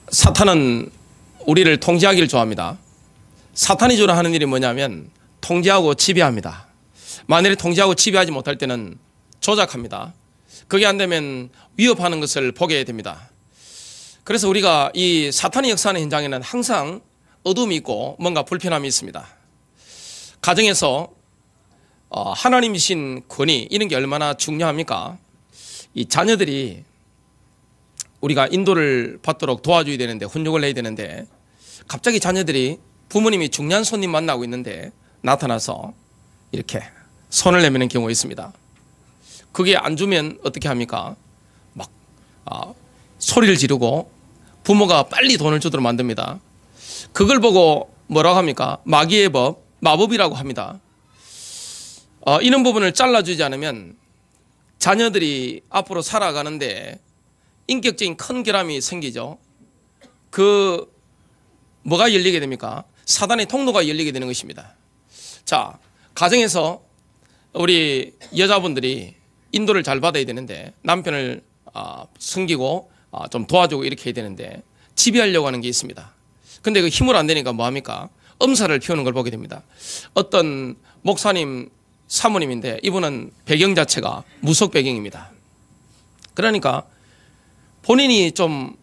사탄은 우리를 통제하기를 좋아합니다. 사탄이 주로 하는 일이 뭐냐면 통제하고 지배합니다. 만일에 통제하고 지배하지 못할 때는 조작합니다. 그게 안 되면 위협하는 것을 보게 됩니다. 그래서 우리가 이 사탄이 역사하는 현장에는 항상 어둠이 있고 뭔가 불편함이 있습니다. 가정에서 하나님이 주신 권위, 이런 게 얼마나 중요합니까? 이 자녀들이 우리가 인도를 받도록 도와줘야 되는데, 훈육을 해야 되는데, 갑자기 자녀들이 부모님이 중요한 손님 만나고 있는데 나타나서 이렇게 손을 내미는 경우가 있습니다. 그게 안 주면 어떻게 합니까? 막 소리를 지르고 부모가 빨리 돈을 주도록 만듭니다. 그걸 보고 뭐라고 합니까? 마귀의 법, 마법이라고 합니다. 이런 부분을 잘라주지 않으면 자녀들이 앞으로 살아가는데 인격적인 큰 결함이 생기죠. 뭐가 열리게 됩니까? 사단의 통로가 열리게 되는 것입니다. 자, 가정에서 우리 여자분들이 인도를 잘 받아야 되는데, 남편을 섬기고 좀 도와주고 이렇게 해야 되는데 지배하려고 하는 게 있습니다. 근데 그 힘으로 안 되니까 뭐 합니까? 엄살을 피우는 걸 보게 됩니다. 어떤 목사님 사모님인데 이분은 배경 자체가 무속 배경입니다. 그러니까 본인이 좀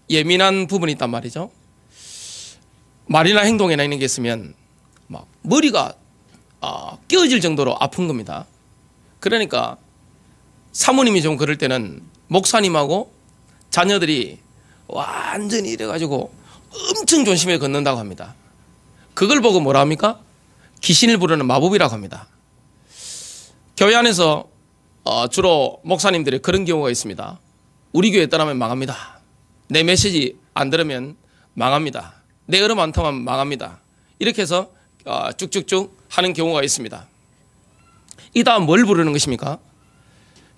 예민한 부분이 있단 말이죠. 말이나 행동이나 있는 게 있으면 막 머리가 끼어질 정도로 아픈 겁니다. 그러니까 사모님이 좀 그럴 때는 목사님하고 자녀들이 완전히 이래가지고 엄청 조심해 걷는다고 합니다. 그걸 보고 뭐라 합니까? 귀신을 부르는 마법이라고 합니다. 교회 안에서 주로 목사님들이 그런 경우가 있습니다. 우리 교회 떠나면 망합니다. 내 메시지 안 들으면 망합니다. 내 얼음 안 타면 망합니다. 이렇게 해서 쭉쭉쭉 하는 경우가 있습니다. 이 다음 뭘 부르는 것입니까?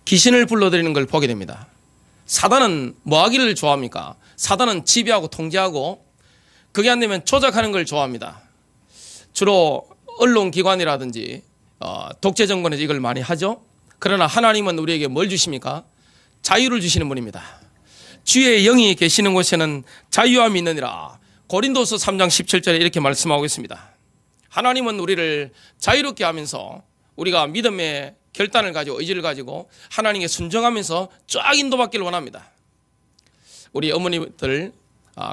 귀신을 불러들이는 걸 보게 됩니다. 사단은 뭐 하기를 좋아합니까? 사단은 지배하고 통제하고 그게 안 되면 조작하는 걸 좋아합니다. 주로 언론기관이라든지 독재 정권에서 이걸 많이 하죠. 그러나 하나님은 우리에게 뭘 주십니까? 자유를 주시는 분입니다. 주의 영이 계시는 곳에는 자유함이 있느니라. 고린도서 3장 17절에 이렇게 말씀하고 있습니다. 하나님은 우리를 자유롭게 하면서 우리가 믿음의 결단을 가지고 의지를 가지고 하나님께 순종하면서 쫙 인도받기를 원합니다. 우리 어머니들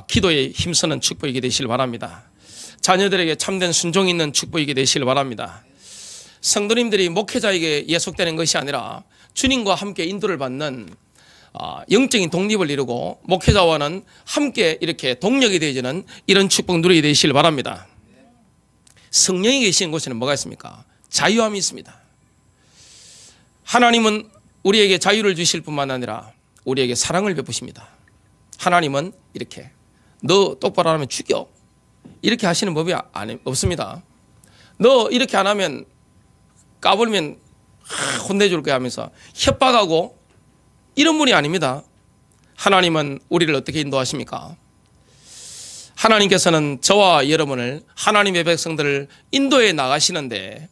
기도에 힘쓰는 축복이게 되시길 바랍니다. 자녀들에게 참된 순종이 있는 축복이게 되시길 바랍니다. 성도님들이 목회자에게 예속되는 것이 아니라 주님과 함께 인도를 받는 영적인 독립을 이루고 목회자와는 함께 이렇게 동력이 되어지는 이런 축복 누리게 되시길 바랍니다. 성령이 계시는 곳에는 뭐가 있습니까? 자유함이 있습니다. 하나님은 우리에게 자유를 주실 뿐만 아니라 우리에게 사랑을 베푸십니다. 하나님은 이렇게 너 똑바로 안 하면 죽여 이렇게 하시는 법이 없습니다. 너 이렇게 안 하면 까불면 혼내줄 거야 하면서 협박하고 이런 분이 아닙니다. 하나님은 우리를 어떻게 인도하십니까? 하나님께서는 저와 여러분을, 하나님의 백성들을 인도에 나가시는데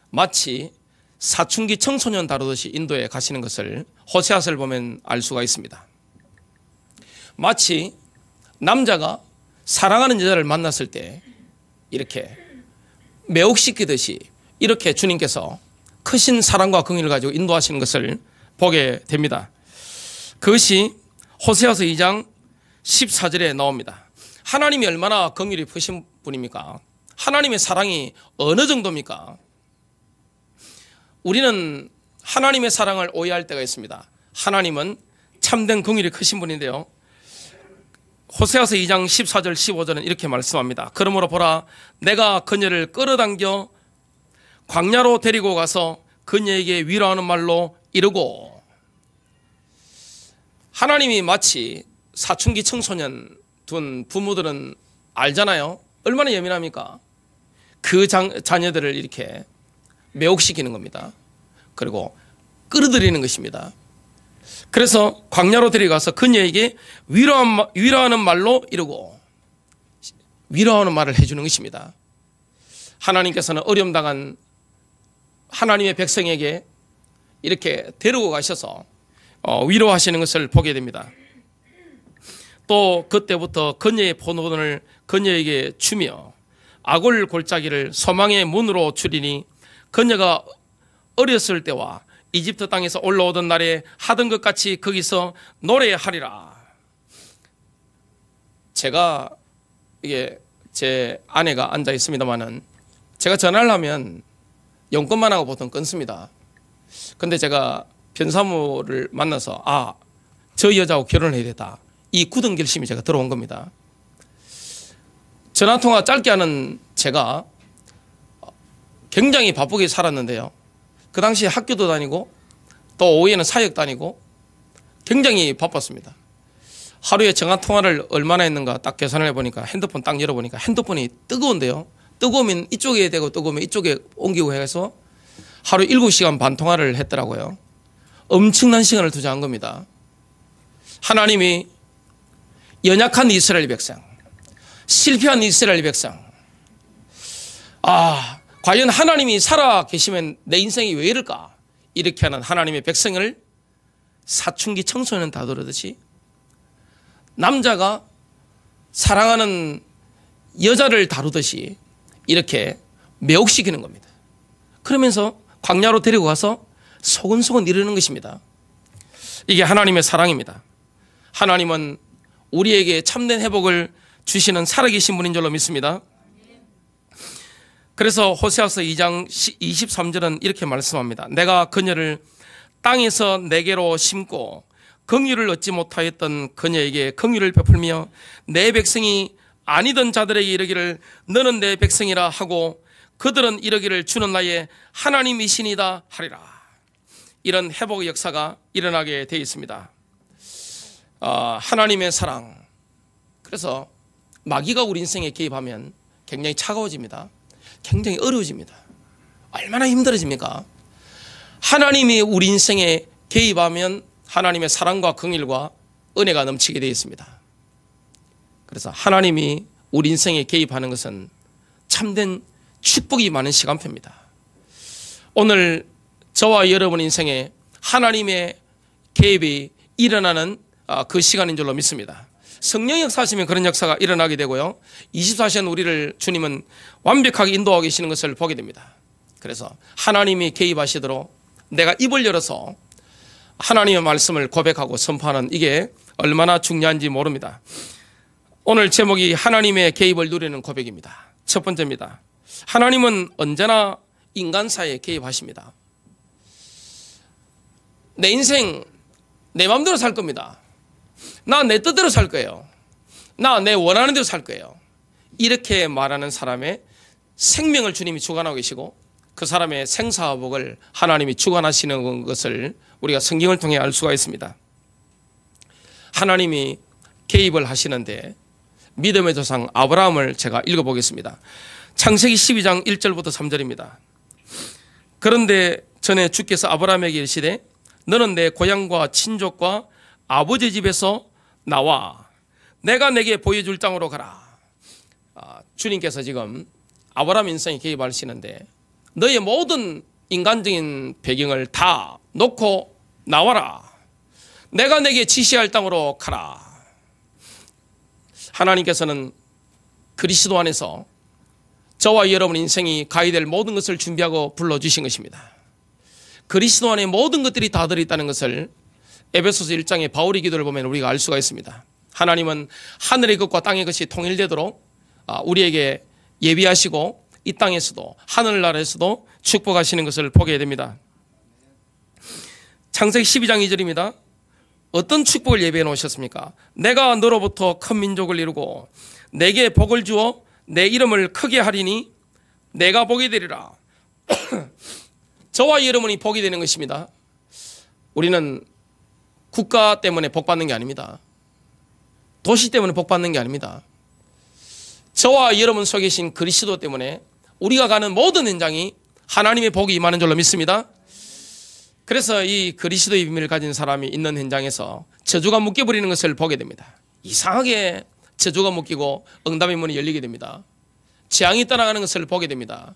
마치 사춘기 청소년 다루듯이 인도에 가시는 것을 호세아서를 보면 알 수가 있습니다. 마치 남자가 사랑하는 여자를 만났을 때 이렇게 매혹시키듯이 이렇게 주님께서 크신 사랑과 긍휼을 가지고 인도하시는 것을 보게 됩니다. 그것이 호세아서 2장 14절에 나옵니다. 하나님이 얼마나 긍휼이 크신 분입니까? 하나님의 사랑이 어느 정도입니까? 우리는 하나님의 사랑을 오해할 때가 있습니다. 하나님은 참된 긍휼이 크신 분인데요. 호세아서 2장 14절 15절은 이렇게 말씀합니다. 그러므로 보라, 내가 그녀를 끌어당겨 광야로 데리고 가서 그녀에게 위로하는 말로 이르고. 하나님이 마치 사춘기 청소년 둔 부모들은 알잖아요. 얼마나 예민합니까? 그 자녀들을 이렇게 매혹시키는 겁니다. 그리고 끌어들이는 것입니다. 그래서 광야로 데려가서 그녀에게 위로하는 말로 이르고, 위로하는 말을 해주는 것입니다. 하나님께서는 어려움 당한 하나님의 백성에게 이렇게 데리고 가셔서 위로하시는 것을 보게 됩니다. 또 그때부터 그녀의 포도원을 그녀에게 주며 아골 골짜기를 소망의 문으로 줄이니 그녀가 어렸을 때와 이집트 땅에서 올라오던 날에 하던 것 같이 거기서 노래하리라. 제가 이게 제 아내가 앉아 있습니다만은 제가 전화를 하면 용건만 하고 보통 끊습니다. 근데 제가 변사무를 만나서 저 여자하고 결혼을 해야 되겠다. 이 굳은 결심이 제가 들어온 겁니다. 전화통화 짧게 하는 제가 굉장히 바쁘게 살았는데요. 그 당시에 학교도 다니고 또 오후에는 사역 다니고 굉장히 바빴습니다. 하루에 전화통화를 얼마나 했는가 딱 계산을 해보니까 핸드폰 딱 열어보니까 핸드폰이 뜨거운데요. 뜨거우면 이쪽에 대고 뜨거우면 이쪽에 옮기고 해서 하루 7시간 반 통화를 했더라고요. 엄청난 시간을 투자한 겁니다. 하나님이 연약한 이스라엘 백성, 실패한 이스라엘 백성, 과연 하나님이 살아 계시면 내 인생이 왜 이럴까? 이렇게 하는 하나님의 백성을 사춘기 청소년 다루듯이 남자가 사랑하는 여자를 다루듯이 이렇게 매혹시키는 겁니다. 그러면서 광야로 데리고 가서 소근소근 이르는 것입니다. 이게 하나님의 사랑입니다. 하나님은 우리에게 참된 회복을 주시는 살아계신 분인 줄로 믿습니다. 그래서 호세아서 2장 23절은 이렇게 말씀합니다. 내가 그녀를 땅에서 내게로 심고 긍휼을 얻지 못하였던 그녀에게 긍휼을 베풀며 내 백성이 아니던 자들에게 이르기를 너는 내 백성이라 하고 그들은 이르기를 주는 나의 하나님이시니다 하리라. 이런 회복의 역사가 일어나게 되어 있습니다. 하나님의 사랑. 그래서 마귀가 우리 인생에 개입하면 굉장히 차가워집니다. 굉장히 어려워집니다. 얼마나 힘들어집니까? 하나님이 우리 인생에 개입하면 하나님의 사랑과 긍휼과 은혜가 넘치게 되어 있습니다. 그래서 하나님이 우리 인생에 개입하는 것은 참된 축복이 많은 시간표입니다. 오늘 저와 여러분 인생에 하나님의 개입이 일어나는 그 시간인 줄로 믿습니다. 성령 역사하시면 그런 역사가 일어나게 되고요. 24시간 우리를 주님은 완벽하게 인도하고 계시는 것을 보게 됩니다. 그래서 하나님이 개입하시도록 내가 입을 열어서 하나님의 말씀을 고백하고 선포하는 이게 얼마나 중요한지 모릅니다. 오늘 제목이 하나님의 개입을 누리는 고백입니다. 첫 번째입니다. 하나님은 언제나 인간사에 개입하십니다. 내 인생 내 마음대로 살 겁니다. 나 내 뜻대로 살 거예요. 나 내 원하는 대로 살 거예요. 이렇게 말하는 사람의 생명을 주님이 주관하고 계시고 그 사람의 생사복을 하나님이 주관하시는 것을 우리가 성경을 통해 알 수가 있습니다. 하나님이 개입을 하시는데 믿음의 조상 아브라함을 제가 읽어보겠습니다. 창세기 12장 1절부터 3절입니다. 그런데 전에 주께서 아브라함에게 이르시되 너는 내 고향과 친족과 아버지 집에서 나와 내가 내게 보여줄 땅으로 가라. 주님께서 지금 아브라함 인생에 개입하시는데 너의 모든 인간적인 배경을 다 놓고 나와라. 내가 내게 지시할 땅으로 가라. 하나님께서는 그리스도 안에서 저와 여러분 인생이 가야 될 모든 것을 준비하고 불러주신 것입니다. 그리스도 안에 모든 것들이 다 들어있다는 것을 에베소서 1장의 바울의 기도를 보면 우리가 알 수가 있습니다. 하나님은 하늘의 것과 땅의 것이 통일되도록 우리에게 예비하시고 이 땅에서도 하늘나라에서도 축복하시는 것을 보게 됩니다. 창세기 12장 2절입니다. 어떤 축복을 예비해 놓으셨습니까? 내가 너로부터 큰 민족을 이루고 내게 복을 주어 내 이름을 크게 하리니 내가 복이 되리라. 저와 여러분이 복이 되는 것입니다. 우리는 국가 때문에 복 받는 게 아닙니다. 도시 때문에 복 받는 게 아닙니다. 저와 여러분 속에 계신 그리스도 때문에 우리가 가는 모든 현장이 하나님의 복이 임하는 줄로 믿습니다. 그래서 이 그리스도의 비밀을 가진 사람이 있는 현장에서 저주가 묶여버리는 것을 보게 됩니다. 이상하게 저주가 묶이고 응답의 문이 열리게 됩니다. 재앙이 떠나가는 것을 보게 됩니다.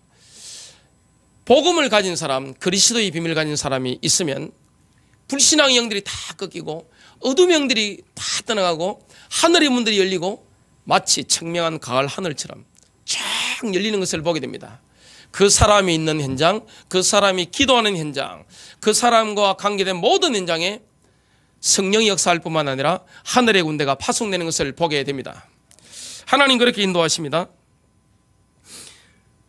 복음을 가진 사람, 그리스도의 비밀을 가진 사람이 있으면 불신앙의 영들이 다 꺾이고 어둠의 영들이 다 떠나가고 하늘의 문들이 열리고 마치 청명한 가을 하늘처럼 쫙 열리는 것을 보게 됩니다. 그 사람이 있는 현장, 그 사람이 기도하는 현장, 그 사람과 관계된 모든 현장에 성령이 역사할 뿐만 아니라 하늘의 군대가 파송되는 것을 보게 됩니다. 하나님 그렇게 인도하십니다.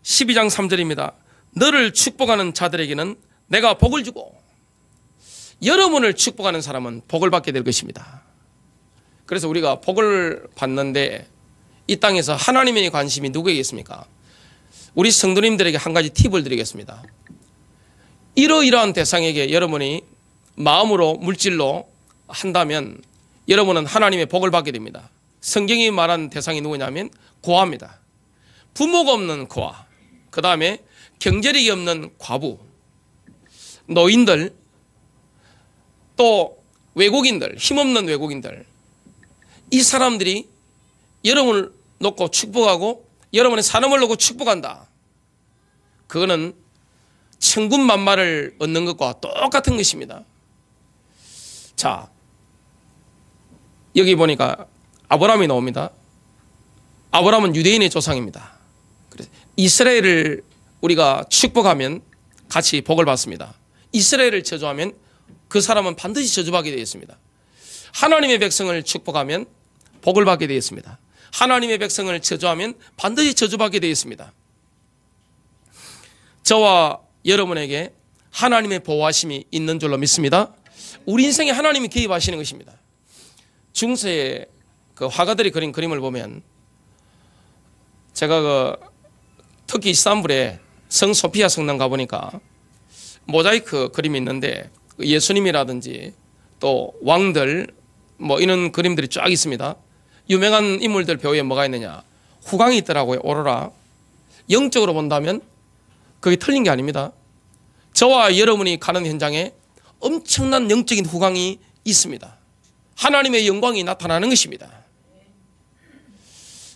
12장 3절입니다. 너를 축복하는 자들에게는 내가 복을 주고 여러분을 축복하는 사람은 복을 받게 될 것입니다. 그래서 우리가 복을 받는데 이 땅에서 하나님의 관심이 누구에게 있습니까? 우리 성도님들에게 한 가지 팁을 드리겠습니다. 이러이러한 대상에게 여러분이 마음으로 물질로 한다면 여러분은 하나님의 복을 받게 됩니다. 성경이 말한 대상이 누구냐면 고아입니다. 부모가 없는 고아, 그 다음에 경제력이 없는 과부, 노인들, 또 외국인들, 힘없는 외국인들, 이 사람들이 여러분을 놓고 축복하고 여러분의 사람을 놓고 축복한다. 그거는 천군만마를 얻는 것과 똑같은 것입니다. 자, 여기 보니까 아브라함이 나옵니다. 아브라함은 유대인의 조상입니다. 그래서 이스라엘을 우리가 축복하면 같이 복을 받습니다. 이스라엘을 저주하면 그 사람은 반드시 저주받게 되어 있습니다. 하나님의 백성을 축복하면 복을 받게 되어 있습니다. 하나님의 백성을 저주하면 반드시 저주받게 되어 있습니다. 저와 여러분에게 하나님의 보호하심이 있는 줄로 믿습니다. 우리 인생에 하나님이 개입하시는 것입니다. 중세의 그 화가들이 그린 그림을 보면 제가 터키 이스탄불에 성 소피아 성당 가보니까 모자이크 그림이 있는데 예수님이라든지 또 왕들 뭐 이런 그림들이 쫙 있습니다. 유명한 인물들 배우에 뭐가 있느냐? 후광이 있더라고요. 오로라. 영적으로 본다면 그게 틀린 게 아닙니다. 저와 여러분이 가는 현장에 엄청난 영적인 후광이 있습니다. 하나님의 영광이 나타나는 것입니다.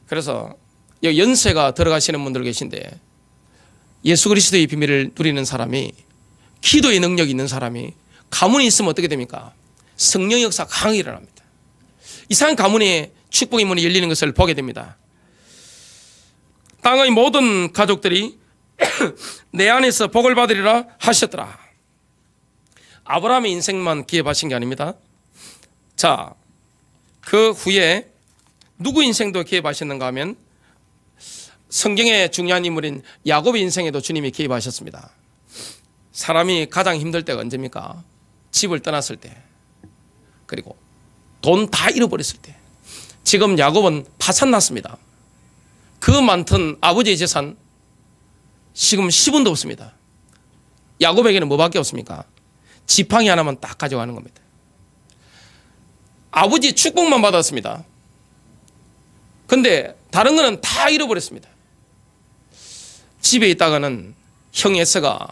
그래서 여기 연세가 들어가시는 분들 계신데 예수 그리스도의 비밀을 누리는 사람이, 기도의 능력이 있는 사람이 가문이 있으면 어떻게 됩니까? 성령 역사가 강하게 일어납니다. 이상한 가문에 축복의 문이 열리는 것을 보게 됩니다. 땅의 모든 가족들이 내 안에서 복을 받으리라 하셨더라. 아브라함의 인생만 기업하신 게 아닙니다. 자, 그 후에 누구 인생도 기업하셨는가 하면 성경의 중요한 인물인 야곱의 인생에도 주님이 기업하셨습니다. 사람이 가장 힘들 때가 언제입니까? 집을 떠났을 때, 그리고 돈 다 잃어버렸을 때. 지금 야곱은 파산났습니다. 그 많던 아버지의 재산 지금 10원도 없습니다. 야곱에게는 뭐밖에 없습니까? 지팡이 하나만 딱 가져가는 겁니다. 아버지 축복만 받았습니다. 근데 다른 거는 다 잃어버렸습니다. 집에 있다가는 형 에서가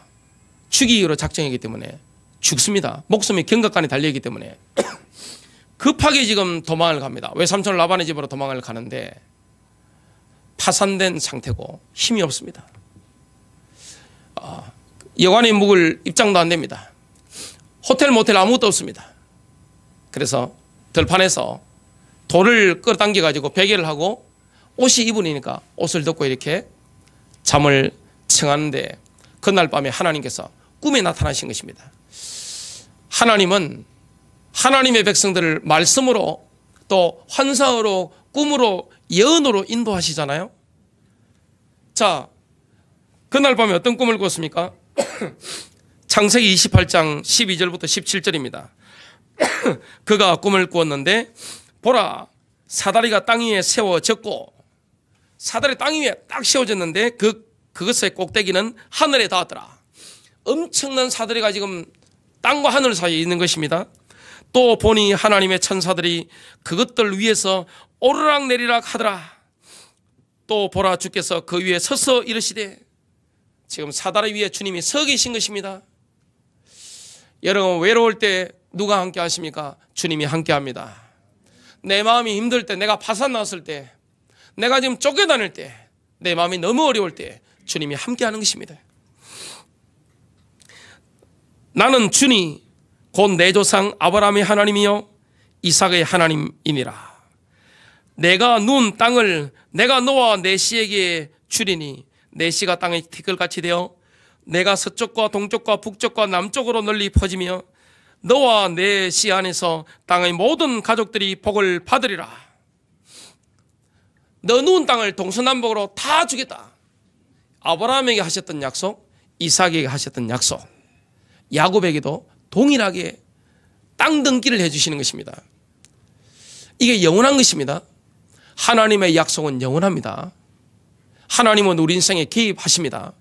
죽이기로 작정했기 때문에 죽습니다. 목숨이 경각간에 달려있기 때문에 급하게 지금 도망을 갑니다. 외삼촌 라반의 집으로 도망을 가는데 파산된 상태고 힘이 없습니다. 여관에 묵을 입장도 안 됩니다. 호텔 모텔 아무것도 없습니다. 그래서 들판에서 돌을 끌어당겨 가지고 베개를 하고 옷이 입으니까 옷을 덮고 이렇게 잠을 청하는데 그날 밤에 하나님께서 꿈에 나타나신 것입니다. 하나님은 하나님의 백성들을 말씀으로 또 환상으로 꿈으로 예언으로 인도하시잖아요. 자, 그날 밤에 어떤 꿈을 꿨습니까? 창세기 28장 12절부터 17절입니다. 그가 꿈을 꾸었는데 보라, 사다리가 땅 위에 세워졌고, 사다리 땅 위에 딱 세워졌는데 그것의 꼭대기는 하늘에 닿았더라. 엄청난 사다리가 지금 땅과 하늘 사이에 있는 것입니다. 또 보니 하나님의 천사들이 그것들 위에서 오르락 내리락 하더라. 또 보라, 주께서 그 위에 서서 이르시되. 지금 사다리 위에 주님이 서 계신 것입니다. 여러분, 외로울 때 누가 함께 하십니까? 주님이 함께 합니다. 내 마음이 힘들 때, 내가 파산 났을 때, 내가 지금 쫓겨다닐 때, 내 마음이 너무 어려울 때 주님이 함께 하는 것입니다. 나는 주니 곧 내 조상 아브라함의 하나님이요 이삭의 하나님이니라. 내가 누운 땅을 내가 너와 내 씨에게 주리니 내 씨가 땅의 티끌같이 되어 내가 서쪽과 동쪽과 북쪽과 남쪽으로 널리 퍼지며 너와 내 씨 안에서 땅의 모든 가족들이 복을 받으리라. 너 누운 땅을 동서남북으로 다 주겠다. 아브라함에게 하셨던 약속, 이삭에게 하셨던 약속, 야곱에게도 동일하게 땅 등기를 해주시는 것입니다. 이게 영원한 것입니다. 하나님의 약속은 영원합니다. 하나님은 우리 인생에 개입하십니다.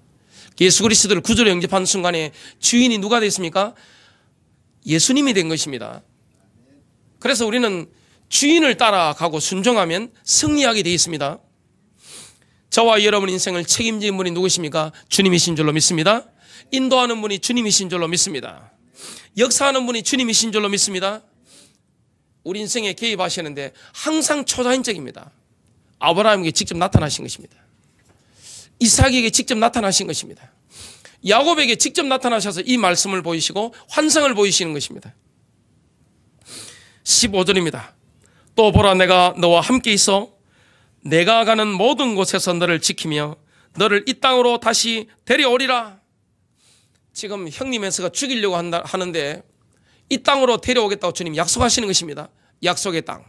예수 그리스도를 구주로 영접한 순간에 주인이 누가 됐습니까? 예수님이 된 것입니다. 그래서 우리는 주인을 따라가고 순종하면 승리하게 되어 있습니다. 저와 여러분 인생을 책임지는 분이 누구십니까? 주님이신 줄로 믿습니다. 인도하는 분이 주님이신 줄로 믿습니다. 역사하는 분이 주님이신 줄로 믿습니다. 우리 인생에 개입하시는데 항상 초자연적입니다. 아브라함에게 직접 나타나신 것입니다. 이삭에게 직접 나타나신 것입니다. 야곱에게 직접 나타나셔서 이 말씀을 보이시고 환상을 보이시는 것입니다. 15절입니다. 또 보라, 내가 너와 함께 있어 내가 가는 모든 곳에서 너를 지키며 너를 이 땅으로 다시 데려오리라. 지금 형님 에서가 죽이려고 하는데 이 땅으로 데려오겠다고 주님 약속하시는 것입니다. 약속의 땅,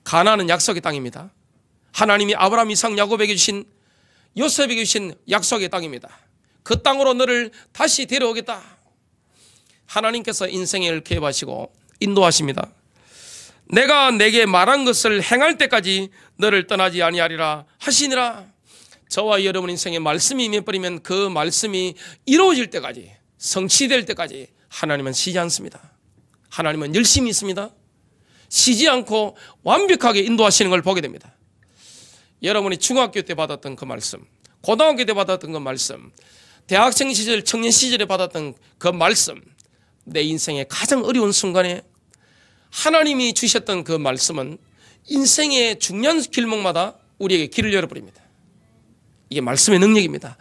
가나안은 약속의 땅입니다. 하나님이 아브라함, 이삭, 야곱에게 주신, 요셉에게 주신 약속의 땅입니다. 그 땅으로 너를 다시 데려오겠다. 하나님께서 인생을 개입하시고 인도하십니다. 내가 내게 말한 것을 행할 때까지 너를 떠나지 아니하리라 하시니라. 저와 여러분 인생에 말씀이 임해버리면 그 말씀이 이루어질 때까지, 성취될 때까지 하나님은 쉬지 않습니다. 하나님은 열심히 있습니다. 쉬지 않고 완벽하게 인도하시는 걸 보게 됩니다. 여러분이 중학교 때 받았던 그 말씀, 고등학교 때 받았던 그 말씀, 대학생 시절, 청년 시절에 받았던 그 말씀, 내 인생의 가장 어려운 순간에 하나님이 주셨던 그 말씀은 인생의 중요한 길목마다 우리에게 길을 열어버립니다. 이게 말씀의 능력입니다.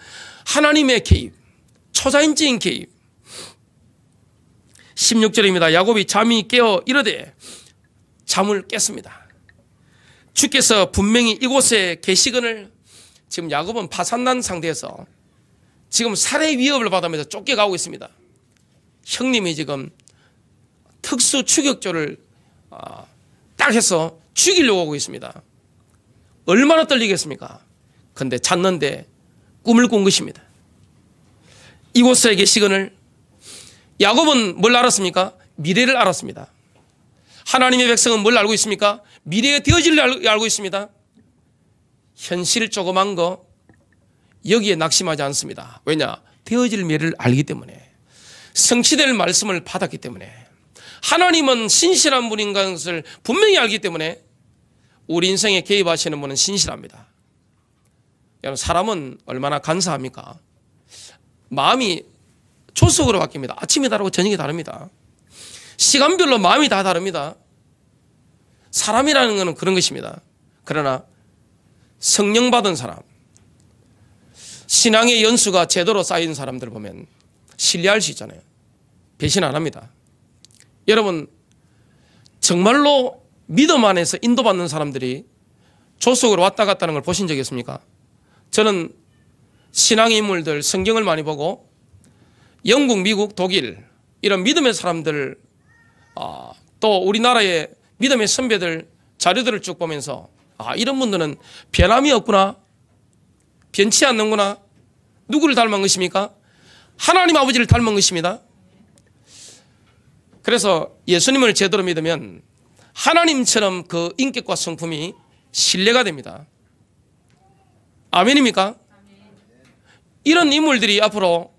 하나님의 개입, 초자연적인 개입. 16절입니다. 야곱이 잠이 깨어 이르되, 잠을 깼습니다. 주께서 분명히 이곳에 계시거늘. 지금 야곱은 파산난 상태에서 지금 살해 위협을 받으면서 쫓겨가고 있습니다. 형님이 지금 특수 추격조를 딱 해서 죽이려고 하고 있습니다. 얼마나 떨리겠습니까? 근데 잤는데 꿈을 꾼 것입니다. 이곳에 계시거늘. 야곱은 뭘 알았습니까? 미래를 알았습니다. 하나님의 백성은 뭘 알고 있습니까? 미래의 되어질을 알고 있습니다. 현실 조그만 거 여기에 낙심하지 않습니다. 왜냐? 되어질 미래를 알기 때문에, 성취될 말씀을 받았기 때문에, 하나님은 신실한 분인 것을 분명히 알기 때문에 우리 인생에 개입하시는 분은 신실합니다. 여러분, 사람은 얼마나 간사합니까? 마음이 초속으로 바뀝니다. 아침이 다르고 저녁이 다릅니다. 시간별로 마음이 다 다릅니다. 사람이라는 것은 그런 것입니다. 그러나 성령 받은 사람, 신앙의 연수가 제대로 쌓인 사람들 보면 신뢰할 수 있잖아요. 배신 안 합니다. 여러분, 정말로 믿음 안에서 인도받는 사람들이 조속으로 왔다 갔다 하는 걸 보신 적이 있습니까? 저는 신앙의 인물들, 성경을 많이 보고 영국, 미국, 독일 이런 믿음의 사람들, 또 우리나라의 믿음의 선배들 자료들을 쭉 보면서 이런 분들은 변함이 없구나, 변치 않는구나. 누구를 닮은 것입니까? 하나님 아버지를 닮은 것입니다. 그래서 예수님을 제대로 믿으면 하나님처럼 그 인격과 성품이 신뢰가 됩니다. 아멘입니까? 이런 인물들이 앞으로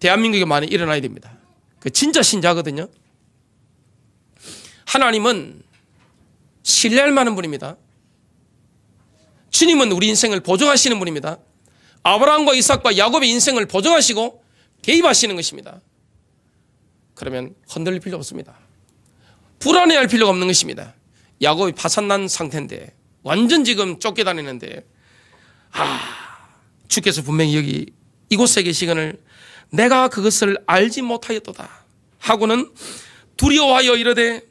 대한민국에 많이 일어나야 됩니다. 그 진짜 신자거든요. 하나님은 신뢰할 만한 분입니다. 주님은 우리 인생을 보증하시는 분입니다. 아브라함과 이삭과 야곱의 인생을 보증하시고 개입하시는 것입니다. 그러면 흔들릴 필요 없습니다. 불안해할 필요가 없는 것입니다. 야곱이 파산난 상태인데, 완전 지금 쫓겨다니는데, 주께서 분명히 여기 이곳에 계시거늘 내가 그것을 알지 못하였도다 하고는 두려워하여 이르되,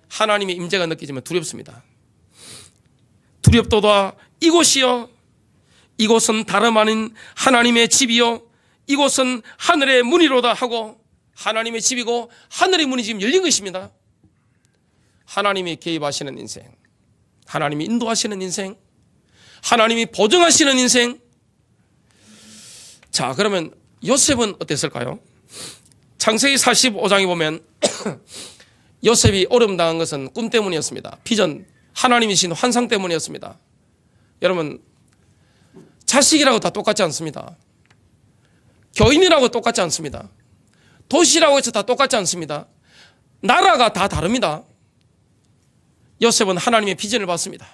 하나님의 임재가 느껴지면 두렵습니다. 두렵도다 이곳이요, 이곳은 다름 아닌 하나님의 집이요, 이곳은 하늘의 문이로다 하고, 하나님의 집이고 하늘의 문이 지금 열린 것입니다. 하나님이 개입하시는 인생, 하나님이 인도하시는 인생, 하나님이 보증하시는 인생. 자, 그러면 요셉은 어땠을까요? 창세기 45장에 보면 요셉이 어려움 당한 것은 꿈 때문이었습니다. 비전, 하나님이 주신 환상 때문이었습니다. 여러분, 자식이라고 다 똑같지 않습니다. 교인이라고 똑같지 않습니다. 도시라고 해서 다 똑같지 않습니다. 나라가 다 다릅니다. 요셉은 하나님의 비전을 받습니다.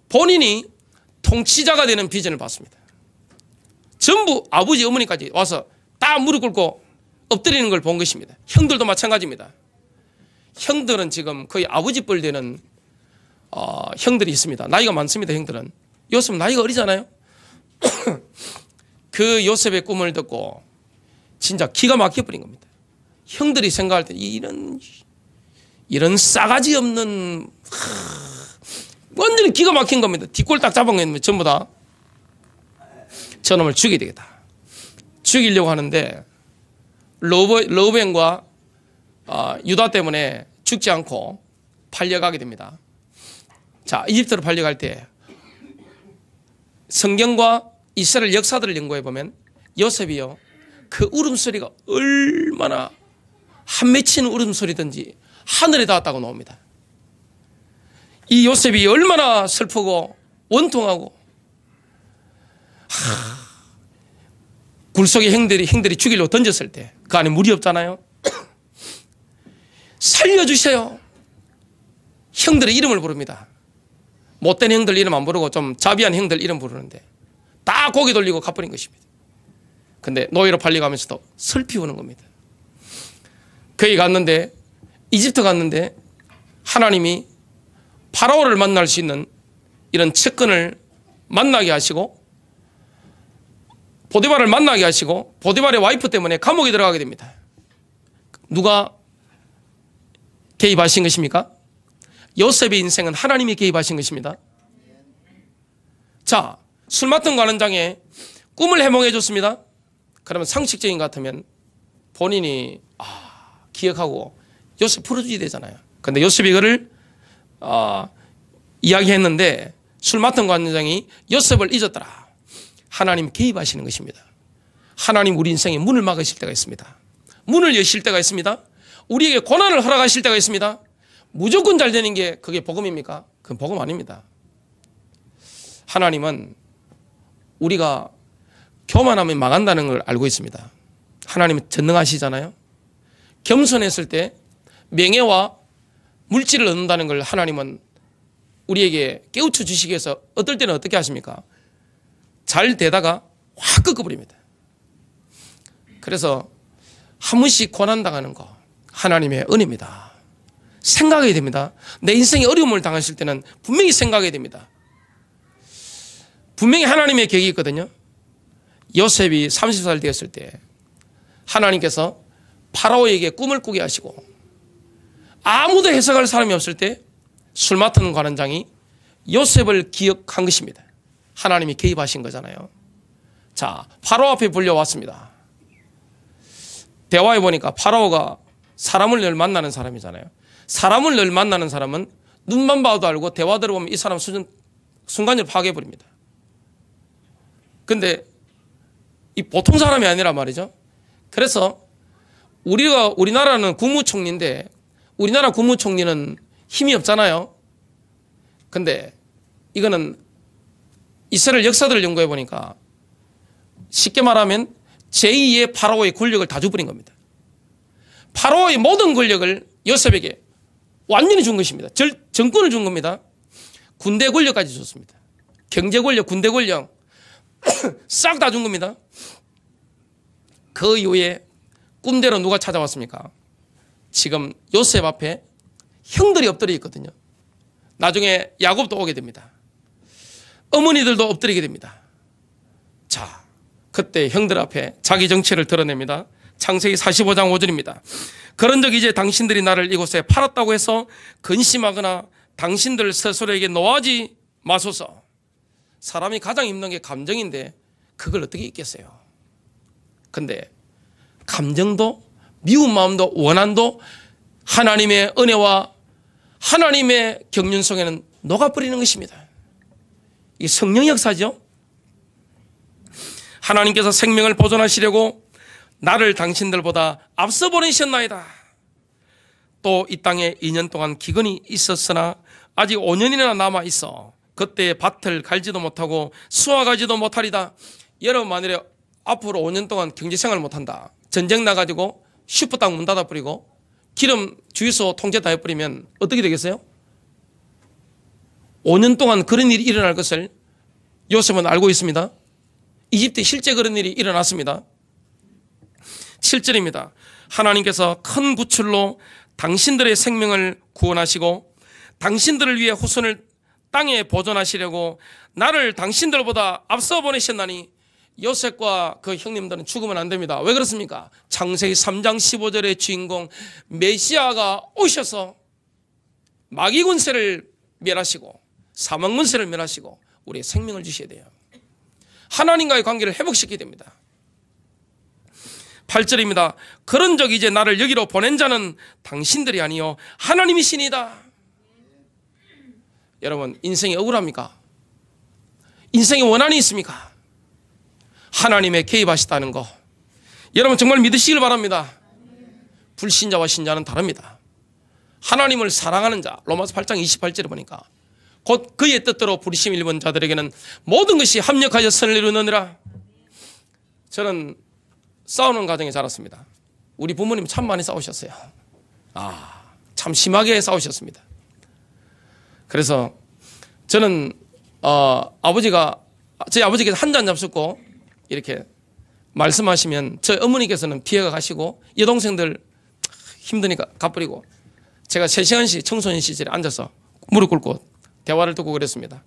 본인이 통치자가 되는 비전을 받습니다. 전부 아버지 어머니까지 와서 다 무릎 꿇고 엎드리는 걸 본 것입니다. 형들도 마찬가지입니다. 형들은 지금 거의 아버지 뻘 되는 형들이 있습니다. 나이가 많습니다. 형들은. 요셉은 나이가 어리잖아요. 그 요셉의 꿈을 듣고 진짜 기가 막혀버린 겁니다. 형들이 생각할 때 이런 싸가지 없는, 완전히 기가 막힌 겁니다. 뒷골 딱 잡아먹는 전부 다 저놈을 죽여야 되겠다. 죽이려고 하는데 러벤과 유다 때문에 죽지 않고 팔려가게 됩니다. 자, 이집트로 팔려갈 때 성경과 이스라엘 역사들을 연구해 보면 요셉이요, 그 울음소리가 얼마나 한 맺히는 울음소리든지 하늘에 닿았다고 나옵니다. 이 요셉이 얼마나 슬프고 원통하고, 굴 속에 형들이 죽이려고 던졌을 때 그 안에 물이 없잖아요. 살려주세요. 형들의 이름을 부릅니다. 못된 형들 이름 안 부르고 좀 자비한 형들 이름 부르는데 다 고개 돌리고 가버린 것입니다. 근데 노예로 팔려가면서도 슬피 우는 겁니다. 거기 갔는데, 이집트 갔는데 하나님이 파라오를 만날 수 있는 이런 측근을 만나게 하시고, 보디발을 만나게 하시고, 보디발의 와이프 때문에 감옥에 들어가게 됩니다. 누가 개입하신 것입니까? 요셉의 인생은 하나님이 개입하신 것입니다. 자, 술 맡은 관원장에 꿈을 해몽해 줬습니다. 그러면 상식적인 것 같으면 본인이 기억하고 요셉 풀어줘야 되잖아요. 근데 요셉이 이거를 이야기했는데 술 맡은 관원장이 요셉을 잊었더라. 하나님 개입하시는 것입니다. 하나님 우리 인생에 문을 막으실 때가 있습니다. 문을 여실 때가 있습니다. 우리에게 고난을 허락하실 때가 있습니다. 무조건 잘 되는 게 그게 복음입니까? 그건 복음 아닙니다. 하나님은 우리가 교만하면 망한다는 걸 알고 있습니다. 하나님은 전능하시잖아요. 겸손했을 때 명예와 물질을 얻는다는 걸 하나님은 우리에게 깨우쳐 주시기 위해서 어떨 때는 어떻게 하십니까? 잘 되다가 확 꺾어버립니다. 그래서 한 번씩 고난당하는 거 하나님의 은혜입니다. 생각해야 됩니다. 내 인생에 어려움을 당하실 때는 분명히 생각해야 됩니다. 분명히 하나님의 계획이 있거든요. 요셉이 30살 되었을 때 하나님께서 파라오에게 꿈을 꾸게 하시고 아무도 해석할 사람이 없을 때 술 맡은 관원장이 요셉을 기억한 것입니다. 하나님이 개입하신 거잖아요. 자, 파라오 앞에 불려왔습니다. 대화해 보니까 파라오가 사람을 늘 만나는 사람이잖아요. 사람을 늘 만나는 사람은 눈만 봐도 알고 대화 들어보면 이 사람 순간적으로 파괴해버립니다. 근데 이 보통 사람이 아니란 말이죠. 그래서 우리나라는 국무총리인데 우리나라 국무총리는 힘이 없잖아요. 근데 이거는 이스라엘 역사들을 연구해 보니까 쉽게 말하면 제2의 파라오의 권력을 다 줘버린 겁니다. 파라오의 모든 권력을 요셉에게 완전히 준 것입니다. 정권을 준 겁니다. 군대 권력까지 줬습니다. 경제 권력, 군대 권력 싹 다 준 겁니다. 그 이후에 꿈대로 누가 찾아왔습니까? 지금 요셉 앞에 형들이 엎드려 있거든요. 나중에 야곱도 오게 됩니다. 어머니들도 엎드리게 됩니다. 자, 그때 형들 앞에 자기 정체를 드러냅니다. 창세기 45장 5절입니다. 그런즉 이제 당신들이 나를 이곳에 팔았다고 해서 근심하거나 당신들 스스로에게 노하지 마소서. 사람이 가장 힘든 게 감정인데 그걸 어떻게 잊겠어요? 근데 감정도 미운 마음도 원한도 하나님의 은혜와 하나님의 경륜 속에는 녹아버리는 것입니다. 이게 성령 역사죠. 하나님께서 생명을 보존하시려고 나를 당신들보다 앞서 보내셨나이다. 또 이 땅에 2년 동안 기근이 있었으나 아직 5년이나 남아 있어 그때 밭을 갈지도 못하고 수확하지도 못하리다. 여러분 만일에 앞으로 5년 동안 경제생활 못한다. 전쟁 나가지고 슈퍼딱 문 닫아버리고 기름 주유소 통제 다 해버리면 어떻게 되겠어요? 5년 동안 그런 일이 일어날 것을 요셉은 알고 있습니다. 이집트에 실제 그런 일이 일어났습니다. 7절입니다. 하나님께서 큰 구출로 당신들의 생명을 구원하시고 당신들을 위해 후손을 땅에 보존하시려고 나를 당신들보다 앞서 보내셨나니 요셉과 그 형님들은 죽으면 안 됩니다. 왜 그렇습니까? 창세기 3장 15절의 주인공 메시아가 오셔서 마귀 군세를 멸하시고 사망 군세를 멸하시고 우리의 생명을 주셔야 돼요. 하나님과의 관계를 회복시켜야 됩니다. 8절입니다. 그런즉 이제 나를 여기로 보낸 자는 당신들이 아니요 하나님이시니다. 여러분 인생이 억울합니까? 인생에 원한이 있습니까? 하나님의 개입하시다는 거 여러분 정말 믿으시길 바랍니다. 불신자와 신자는 다릅니다. 하나님을 사랑하는 자 로마서 8장 28절에 보니까 곧 그의 뜻대로 부르심 입은 자들에게는 모든 것이 합력하여 선을 이루느니라. 저는 싸우는 가정에 자랐습니다. 우리 부모님 참 많이 싸우셨어요. 참 심하게 싸우셨습니다. 그래서 저는 저희 아버지께서 한 잔 잡숫고 이렇게 말씀하시면 저희 어머니께서는 피해가 가시고 여동생들 힘드니까 가버리고 제가 3시간씩 청소년 시절에 앉아서 무릎 꿇고 대화를 듣고 그랬습니다.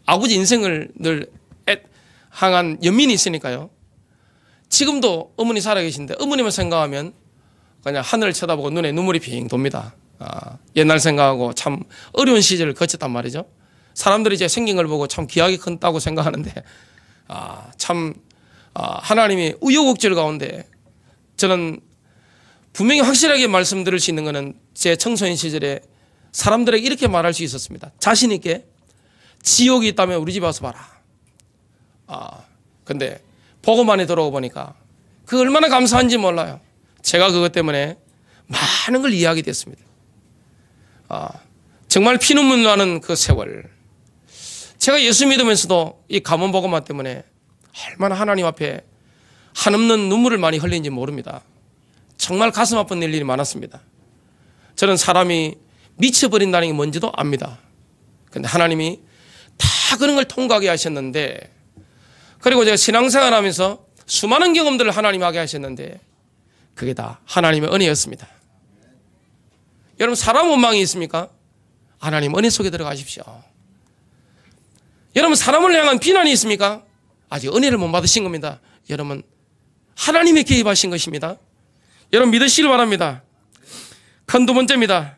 아버지 인생을 늘 향한 연민이 있으니까요. 지금도 어머니 살아계신데 어머님을 생각하면 그냥 하늘을 쳐다보고 눈에 눈물이 빙 돕니다. 옛날 생각하고 참 어려운 시절을 거쳤단 말이죠. 사람들이 이제 생긴 걸 보고 참 귀하게 큰다고 생각하는데 참 하나님이 우여곡절 가운데 저는 분명히 확실하게 말씀드릴 수 있는 것은 제 청소년 시절에 사람들에게 이렇게 말할 수 있었습니다. 자신 있게 지옥이 있다면 우리 집 와서 봐라. 근데 복음만에 들어오고 보니까 그 얼마나 감사한지 몰라요. 제가 그것 때문에 많은 걸 이해하게 됐습니다. 정말 피눈물 나는 그 세월. 제가 예수 믿으면서도 이 가문 복음화 때문에 얼마나 하나님 앞에 한없는 눈물을 많이 흘린지 모릅니다. 정말 가슴 아픈 일이 많았습니다. 저는 사람이 미쳐버린다는 게 뭔지도 압니다. 그런데 하나님이 다 그런 걸 통과하게 하셨는데 그리고 제가 신앙생활 하면서 수많은 경험들을 하나님 하게 하셨는데 그게 다 하나님의 은혜였습니다. 여러분 사람 원망이 있습니까? 하나님 은혜 속에 들어가십시오. 여러분 사람을 향한 비난이 있습니까? 아직 은혜를 못 받으신 겁니다. 여러분 하나님의 개입하신 것입니다. 여러분 믿으시길 바랍니다. 큰 두 번째입니다.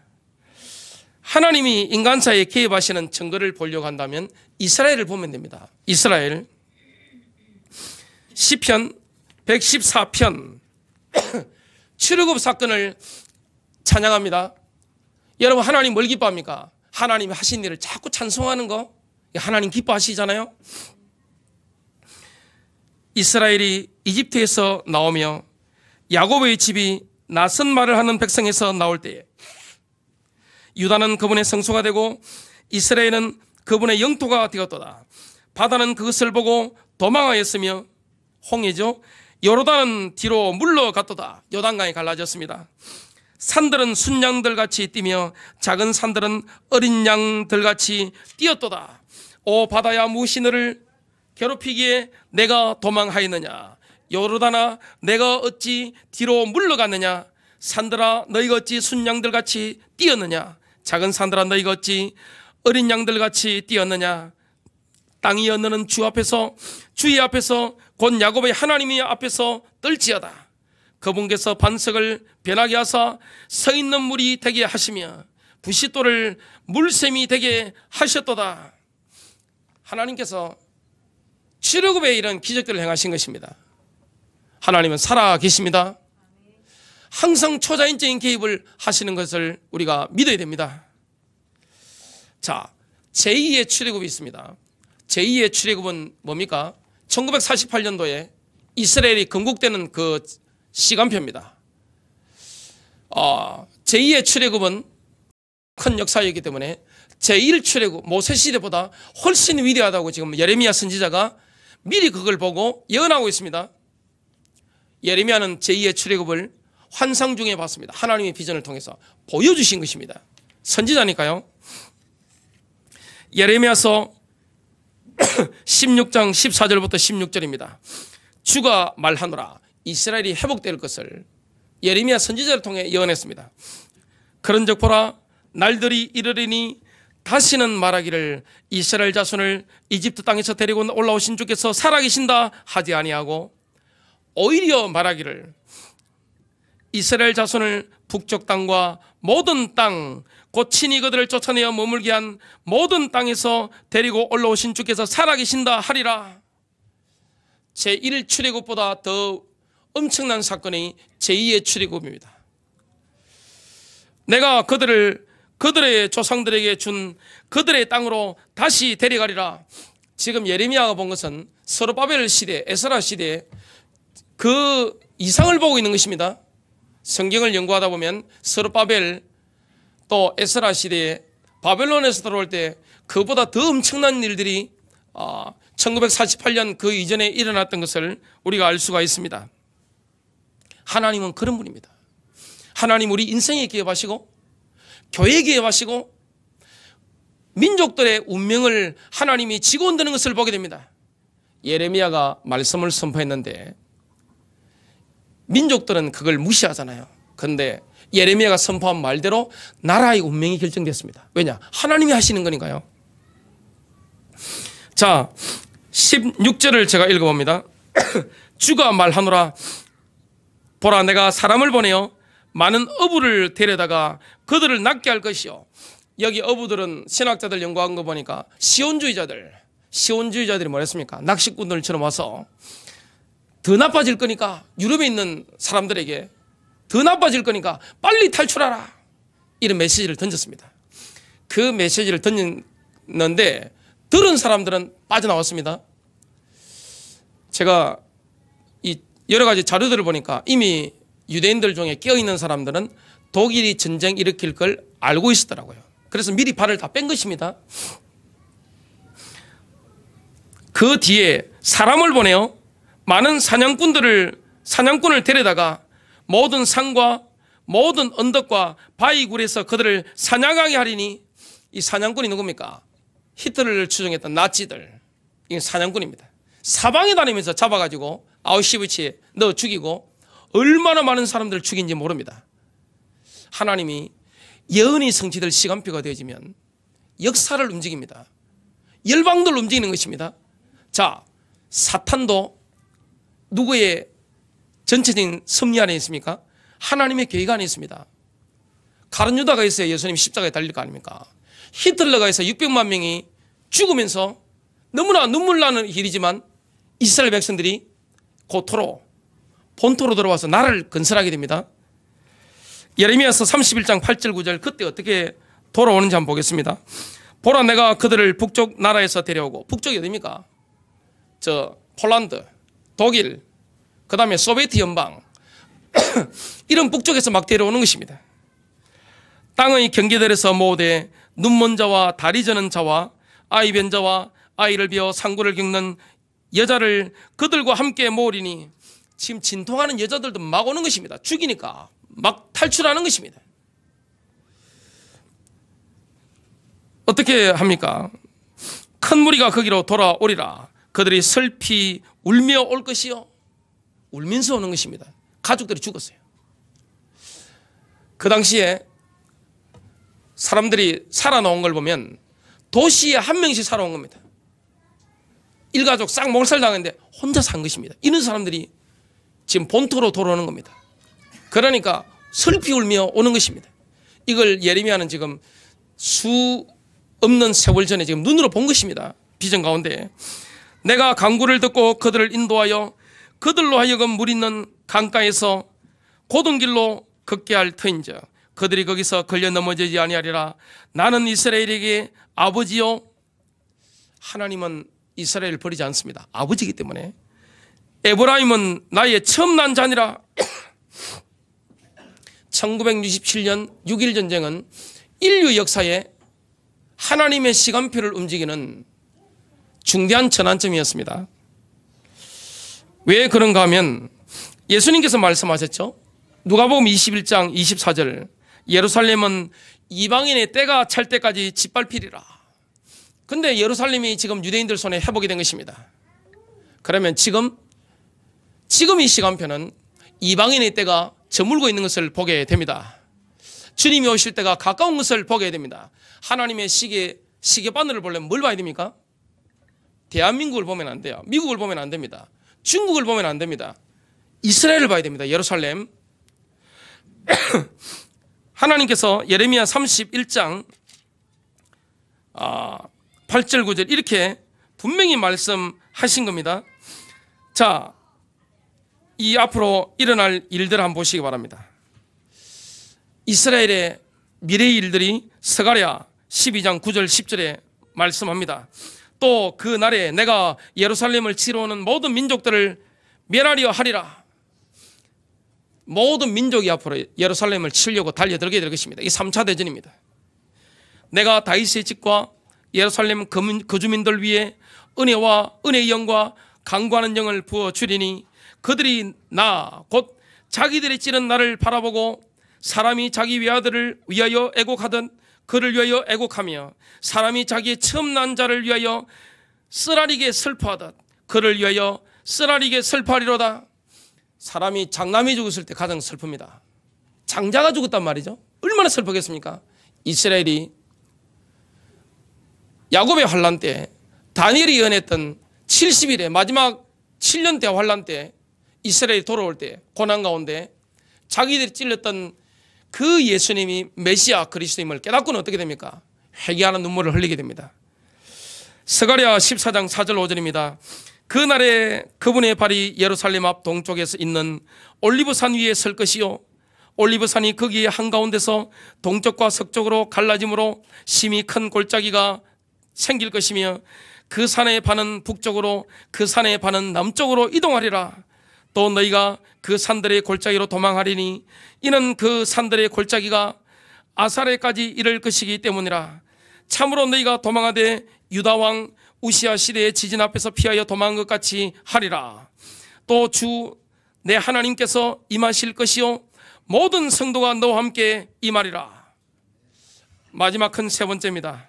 하나님이 인간 사이에 개입하시는 증거를 보려고 한다면 이스라엘을 보면 됩니다. 이스라엘 시편 114편 출애굽 사건을 찬양합니다. 여러분 하나님 뭘 기뻐합니까? 하나님이 하신 일을 자꾸 찬송하는 거 하나님 기뻐하시잖아요. 이스라엘이 이집트에서 나오며 야곱의 집이 낯선 말을 하는 백성에서 나올 때에 유다는 그분의 성소가 되고 이스라엘은 그분의 영토가 되었도다. 바다는 그것을 보고 도망하였으며 홍해죠. 요르단은 뒤로 물러갔도다. 요단강이 갈라졌습니다. 산들은 순양들 같이 뛰며 작은 산들은 어린 양들 같이 뛰었도다. 오 바다야 무엇이 너를 괴롭히기에 내가 도망하였느냐. 요르단아 내가 어찌 뒤로 물러갔느냐. 산들아 너희가 어찌 순양들 같이 뛰었느냐. 작은 산들아 너희가 어찌 어린 양들 같이 뛰었느냐. 땅이여 너는 주 앞에서 주의 앞에서 곧 야곱의 하나님의 앞에서 떨지어다. 그분께서 반석을 변하게 하사 서 있는 물이 되게 하시며 부싯돌을 물샘이 되게 하셨도다. 하나님께서 출애굽에 이런 기적들을 행하신 것입니다. 하나님은 살아 계십니다. 항상 초자연적인 개입을 하시는 것을 우리가 믿어야 됩니다. 자, 제2의 출애굽이 있습니다. 제2의 출애굽은 뭡니까? 1948년도에 이스라엘이 건국되는 그 시간표입니다. 제2의 출애굽은 큰 역사이기 때문에 제1 출애굽 모세 시대보다 훨씬 위대하다고 지금 예레미야 선지자가 미리 그걸 보고 예언하고 있습니다. 예레미야는 제2의 출애굽을 환상 중에 봤습니다. 하나님의 비전을 통해서 보여주신 것입니다. 선지자니까요. 예레미야서 16장 14절부터 16절입니다. 주가 말하노라 이스라엘이 회복될 것을 예레미야 선지자를 통해 예언했습니다. 그런즉 보라 날들이 이르리니 다시는 말하기를 이스라엘 자손을 이집트 땅에서 데리고 올라오신 주께서 살아계신다 하지 아니하고 오히려 말하기를 이스라엘 자손을 북쪽 땅과 모든 땅 곧 친히 그들을 쫓아내어 머물게 한 모든 땅에서 데리고 올라오신 주께서 살아계신다 하리라. 제1 출애굽보다 더 엄청난 사건이 제2의 출애굽입니다. 내가 그들의 조상들에게 준 그들의 땅으로 다시 데려가리라. 지금 예레미야가 본 것은 스룹바벨 시대, 에스라 시대에 그 이상을 보고 있는 것입니다. 성경을 연구하다 보면 스룹바벨 또 에스라 시대에 바벨론에서 들어올 때 그보다 더 엄청난 일들이 1948년 그 이전에 일어났던 것을 우리가 알 수가 있습니다. 하나님은 그런 분입니다. 하나님 우리 인생에 기업하시고 교회에 기업하시고 민족들의 운명을 하나님이 지고 온다는 것을 보게 됩니다. 예레미야가 말씀을 선포했는데 민족들은 그걸 무시하잖아요. 그런데 예레미야가 선포한 말대로 나라의 운명이 결정됐습니다. 왜냐? 하나님이 하시는 거니까요. 자, 16절을 제가 읽어봅니다. 주가 말하노라 보라 내가 사람을 보내어 많은 어부를 데려다가 그들을 낫게 할 것이요. 여기 어부들은 신학자들 연구한 거 보니까 시온주의자들이 뭐랬습니까? 낚시꾼들처럼 와서 더 나빠질 거니까 유럽에 있는 사람들에게 더 나빠질 거니까 빨리 탈출하라. 이런 메시지를 던졌습니다. 그 메시지를 던졌는데 들은 사람들은 빠져나왔습니다. 제가 이 여러 가지 자료들을 보니까 이미 유대인들 중에 깨어있는 사람들은 독일이 전쟁 일으킬 걸 알고 있었더라고요. 그래서 미리 발을 다 뺀 것입니다. 그 뒤에 사람을 보내어 많은 사냥꾼을 데려다가 모든 산과 모든 언덕과 바위굴에서 그들을 사냥하게 하리니 이 사냥꾼이 누굽니까? 히틀러를 추종했던 나치들. 이게 사냥꾼입니다. 사방에 다니면서 잡아가지고 아우슈비츠에 넣어 죽이고 얼마나 많은 사람들을 죽인지 모릅니다. 하나님이 예언이 성취될 시간표가 되어지면 역사를 움직입니다. 열방들 움직이는 것입니다. 자, 사탄도 누구의 전체적인 섭리 안에 있습니까? 하나님의 계획 안에 있습니다. 가룟 유다가 있어야 예수님이 십자가에 달릴 거 아닙니까? 히틀러가 있어 600만 명이 죽으면서 너무나 눈물 나는 일이지만 이스라엘 백성들이 고토로 본토로 들어와서 나라를 건설하게 됩니다. 예레미야서 31장 8절 9절 그때 어떻게 돌아오는지 한번 보겠습니다. 보라 내가 그들을 북쪽 나라에서 데려오고 북쪽이 어디입니까? 폴란드, 독일, 그 다음에 소비에트 연방 이런 북쪽에서 막 데려오는 것입니다. 땅의 경계들에서 모으되 눈먼 자와 다리 저는 자와 아이 변 자와 아이를 비어 상고를 겪는 여자를 그들과 함께 모으리니 지금 진통하는 여자들도 막 오는 것입니다. 죽이니까 막 탈출하는 것입니다. 어떻게 합니까? 큰 무리가 거기로 돌아오리라. 그들이 슬피 울며 올 것이요. 울면서 오는 것입니다. 가족들이 죽었어요. 그 당시에 사람들이 살아나온 걸 보면 도시에 한 명씩 살아온 겁니다. 일가족 싹 몰살당했는데 혼자 산 것입니다. 이런 사람들이 지금 본토로 돌아오는 겁니다. 그러니까 슬피 울며 오는 것입니다. 이걸 예레미야는 지금 수 없는 세월 전에 지금 눈으로 본 것입니다. 비전 가운데 내가 강구를 듣고 그들을 인도하여 그들로 하여금 물 있는 강가에서 고든 길로 걷게 할 터인즉 그들이 거기서 걸려 넘어지지 아니하리라. 나는 이스라엘에게 아버지요. 하나님은 이스라엘을 버리지 않습니다. 아버지이기 때문에. 에브라임은 나의 처음 난 자니라. 1967년 6.1 전쟁은 인류 역사에 하나님의 시간표를 움직이는 중대한 전환점이었습니다. 왜 그런가 하면 예수님께서 말씀하셨죠. 누가복음 21장 24절 예루살렘은 이방인의 때가 찰 때까지 짓밟히리라. 근데 예루살렘이 지금 유대인들 손에 회복이 된 것입니다. 그러면 지금 이 시간표는 이방인의 때가 저물고 있는 것을 보게 됩니다. 주님이 오실 때가 가까운 것을 보게 됩니다. 하나님의 시계바늘을 보려면 뭘 봐야 됩니까? 대한민국을 보면 안 돼요. 미국을 보면 안 됩니다. 중국을 보면 안 됩니다. 이스라엘을 봐야 됩니다. 예루살렘. 하나님께서 예레미야 31장 8절 9절 이렇게 분명히 말씀하신 겁니다. 자, 이 앞으로 일어날 일들을 한번 보시기 바랍니다. 이스라엘의 미래의 일들이 스가랴 12장 9절 10절에 말씀합니다. 또 그 날에 내가 예루살렘을 치러 오는 모든 민족들을 멸하려 하리라. 모든 민족이 앞으로 예루살렘을 치려고 달려들게 될 것입니다. 이 3차 대전입니다. 내가 다윗의 집과 예루살렘 거주민들 위에 은혜와 은혜의 영과 강구하는 영을 부어주리니 그들이 나 곧 자기들이 찌른 나를 바라보고 사람이 자기 외아들을 위하여 애곡하듯 그를 위하여 애곡하며 사람이 자기의 처음 난 자를 위하여 쓰라리게 슬퍼하듯 그를 위하여 쓰라리게 슬퍼하리로다. 사람이 장남이 죽었을 때 가장 슬픕니다. 장자가 죽었단 말이죠. 얼마나 슬프겠습니까? 이스라엘이 야곱의 환란 때 다니엘이 예언했던 70일의 마지막 7년대 환란 때 이스라엘이 돌아올 때 고난 가운데 자기들이 찔렸던 그 예수님이 메시아 그리스도임을 깨닫고는 어떻게 됩니까? 회개하는 눈물을 흘리게 됩니다. 스가랴 14장 4절 5절입니다. 그날에 그분의 발이 예루살렘 앞 동쪽에서 있는 올리브산 위에 설 것이요 올리브산이 거기에 한가운데서 동쪽과 서쪽으로 갈라짐으로 심히 큰 골짜기가 생길 것이며 그 산의 반은 북쪽으로 그 산의 반은 남쪽으로 이동하리라. 또 너희가 그 산들의 골짜기로 도망하리니 이는 그 산들의 골짜기가 아사레까지 이를 것이기 때문이라. 참으로 너희가 도망하되 유다왕 우시아 시대의 지진 앞에서 피하여 도망한 것 같이 하리라. 또 주 내 하나님께서 임하실 것이요 모든 성도가 너와 함께 임하리라. 마지막 큰 세 번째입니다.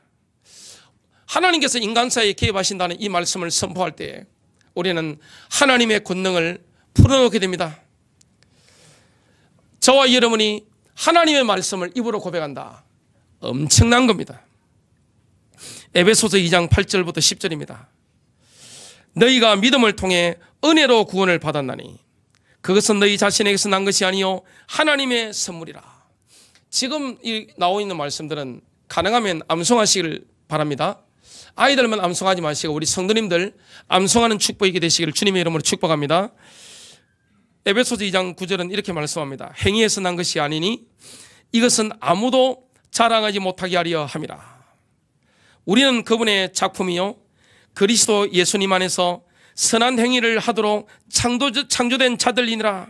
하나님께서 인간사에 개입하신다는 이 말씀을 선포할 때 우리는 하나님의 권능을 풀어놓게 됩니다. 저와 여러분이 하나님의 말씀을 입으로 고백한다. 엄청난 겁니다. 에베소서 2장 8절부터 10절입니다. 너희가 믿음을 통해 은혜로 구원을 받았나니 그것은 너희 자신에게서 난 것이 아니요 하나님의 선물이라. 지금 나오고 있는 말씀들은 가능하면 암송하시길 바랍니다. 아이들만 암송하지 마시고 우리 성도님들 암송하는 축복이 되시기를 주님의 이름으로 축복합니다. 에베소서 2장 9절은 이렇게 말씀합니다. 행위에서 난 것이 아니니 이것은 아무도 자랑하지 못하게 하려 함이라. 우리는 그분의 작품이요 그리스도 예수님 안에서 선한 행위를 하도록 창조된 자들이니라.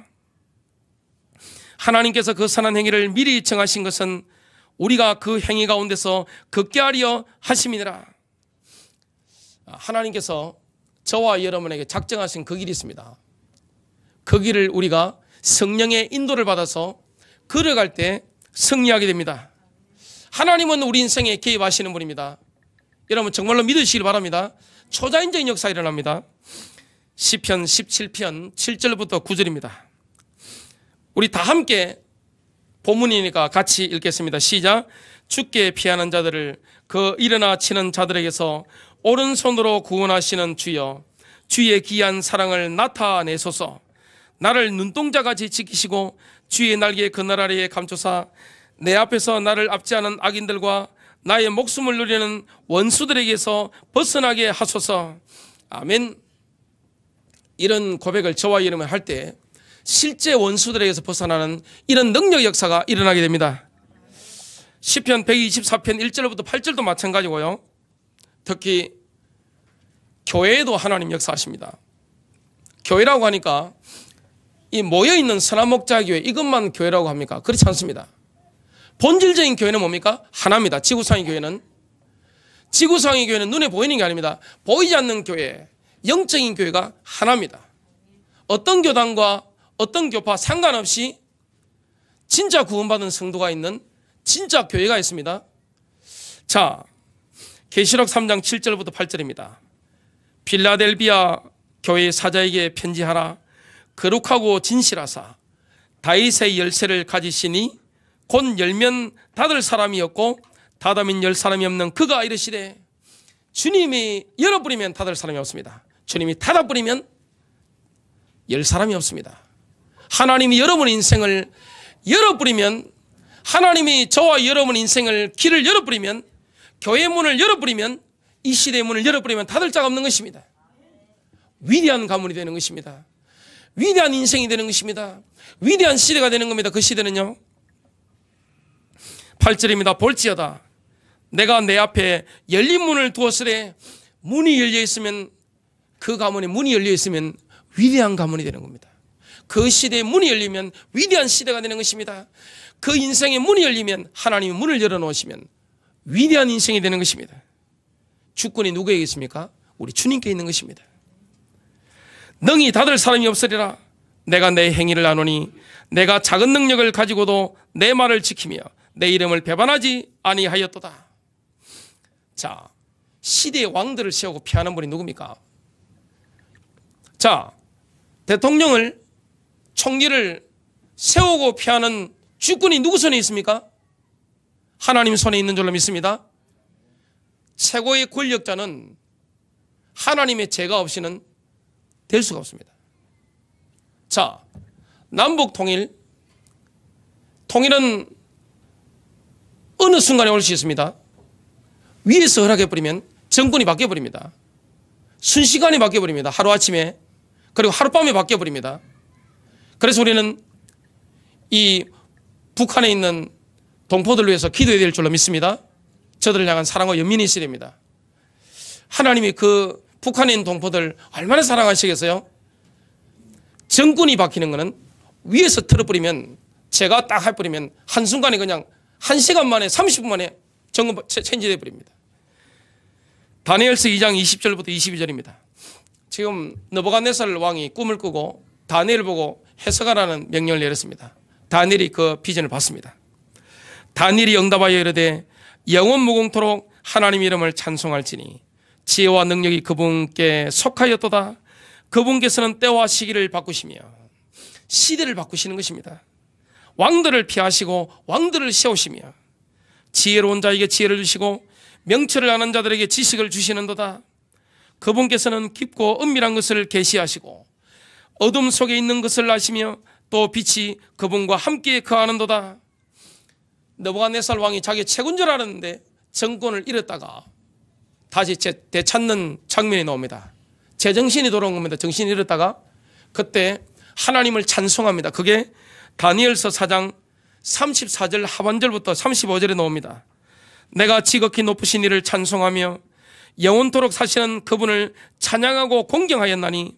하나님께서 그 선한 행위를 미리 정하신 것은 우리가 그 행위 가운데서 걷게 하려 하심이니라. 하나님께서 저와 여러분에게 작정하신 그 길이 있습니다. 그 길을 우리가 성령의 인도를 받아서 걸어갈 때 승리하게 됩니다. 하나님은 우리 인생에 개입하시는 분입니다. 여러분 정말로 믿으시길 바랍니다. 초자연적인 역사가 일어납니다. 시편 17편 7절부터 9절입니다. 우리 다 함께 본문이니까 같이 읽겠습니다. 시작. 주께 피하는 자들을 그 일어나 치는 자들에게서 오른손으로 구원하시는 주여, 주의 귀한 사랑을 나타내소서. 나를 눈동자같이 지키시고 주의 날개 그늘 아래에 감초사 내 앞에서 나를 압제하는 악인들과 나의 목숨을 누리는 원수들에게서 벗어나게 하소서. 아멘. 이런 고백을 저와 여러분이 할 때 실제 원수들에게서 벗어나는 이런 능력 역사가 일어나게 됩니다. 시편 124편 1절부터 8절도 마찬가지고요. 특히 교회에도 하나님 역사하십니다. 교회라고 하니까 이 모여있는 선한목자교회 이것만 교회라고 합니까? 그렇지 않습니다. 본질적인 교회는 뭡니까? 하나입니다. 지구상의 교회는. 지구상의 교회는 눈에 보이는 게 아닙니다. 보이지 않는 교회, 영적인 교회가 하나입니다. 어떤 교단과 어떤 교파 상관없이 진짜 구원받은 성도가 있는 진짜 교회가 있습니다. 자, 계시록 3장 7절부터 8절입니다. 빌라델비아 교회 사자에게 편지하라. 거룩하고 진실하사 다윗의 열쇠를 가지시니 곧 열면 닫을 사람이 없고 닫으면 열 사람이 없는 그가 이르시되, 주님이 열어버리면 닫을 사람이 없습니다. 주님이 닫아버리면 열 사람이 없습니다. 하나님이 여러분 인생을 열어버리면, 하나님이 저와 여러분 인생을 길을 열어버리면, 교회 문을 열어버리면, 이 시대의 문을 열어버리면 닫을 자가 없는 것입니다. 위대한 가문이 되는 것입니다. 위대한 인생이 되는 것입니다. 위대한 시대가 되는 겁니다. 그 시대는요. 8절입니다. 볼지어다 내가 내 앞에 열린 문을 두었으되 문이 열려 있으면, 그 가문에 문이 열려 있으면 위대한 가문이 되는 겁니다. 그 시대에 문이 열리면 위대한 시대가 되는 것입니다. 그 인생의 문이 열리면, 하나님이 문을 열어놓으시면 위대한 인생이 되는 것입니다. 주권이 누구에게 있습니까? 우리 주님께 있는 것입니다. 능히 닫을 사람이 없으리라. 내가 내 행위를 아노니 내가 작은 능력을 가지고도 내 말을 지키며 내 이름을 배반하지 아니하였도다. 자, 시대의 왕들을 세우고 피하는 분이 누굽니까? 자, 대통령을, 총리를 세우고 피하는 주권이 누구 손에 있습니까? 하나님 손에 있는 줄로 믿습니다. 최고의 권력자는 하나님의 제가 없이는 될 수가 없습니다. 자, 남북 통일은 어느 순간에 올 수 있습니다. 위에서 허락해버리면 정권이 바뀌어버립니다. 순식간에 바뀌어버립니다. 하루아침에. 그리고 하룻밤에 바뀌어버립니다. 그래서 우리는 이 북한에 있는 동포들을 위해서 기도해야 될 줄로 믿습니다. 저들을 향한 사랑과 연민이 있어야 됩니다. 하나님이 그 북한에 있는 동포들 얼마나 사랑하시겠어요? 정권이 바뀌는 것은 위에서 틀어버리면, 제가 딱 해버리면 한순간에 그냥 1시간 만에 30분 만에 정권 체인지돼 버립니다. 다니엘서 2장 20절부터 22절입니다. 지금 느부갓네살 왕이 꿈을 꾸고 다니엘을 보고 해석하라는 명령을 내렸습니다. 다니엘이 그 비전을 봤습니다. 다니엘이 응답하여 이르되 영원 무궁토록 하나님 이름을 찬송할지니 지혜와 능력이 그분께 속하였도다. 그분께서는 때와 시기를 바꾸시며 시대를 바꾸시는 것입니다. 왕들을 피하시고 왕들을 세우시며 지혜로운 자에게 지혜를 주시고 명철을 아는 자들에게 지식을 주시는도다. 그분께서는 깊고 은밀한 것을 계시하시고 어둠 속에 있는 것을 아시며 또 빛이 그분과 함께 거하는도다. 느부갓네살 왕이 자기 최고인 줄 알았는데 정권을 잃었다가 다시 되찾는 장면이 나옵니다. 제정신이 돌아온 겁니다. 정신이 잃었다가 그때 하나님을 찬송합니다. 그게 다니엘서 4장 34절 하반절부터 35절에 나옵니다. 내가 지극히 높으신 이를 찬송하며 영원토록 사시는 그분을 찬양하고 공경하였나니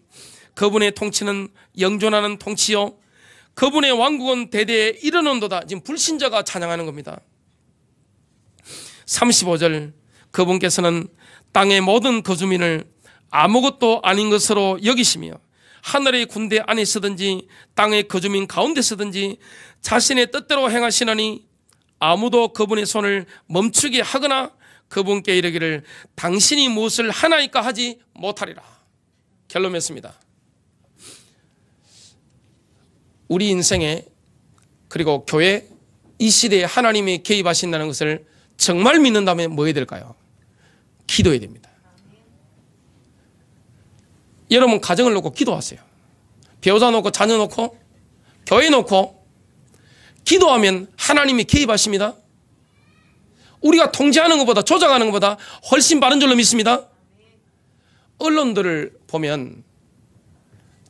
그분의 통치는 영존하는 통치요 그분의 왕국은 대대에 이르는도다. 지금 불신자가 찬양하는 겁니다. 35절 그분께서는 땅의 모든 거주민을 아무것도 아닌 것으로 여기시며 하늘의 군대 안에 서든지 땅의 거주민 가운데 서든지 자신의 뜻대로 행하시나니 아무도 그분의 손을 멈추게 하거나 그분께 이르기를 당신이 무엇을 하나이까 하지 못하리라. 결론 맺습니다. 우리 인생에 그리고 교회 이 시대에 하나님이 개입하신다는 것을 정말 믿는다면 뭐 해야 될까요? 기도해야 됩니다. 여러분 가정을 놓고 기도하세요. 배우자 놓고 자녀 놓고 교회 놓고 기도하면 하나님이 개입하십니다. 우리가 통제하는 것보다 조작하는 것보다 훨씬 빠른 줄로 믿습니다. 언론들을 보면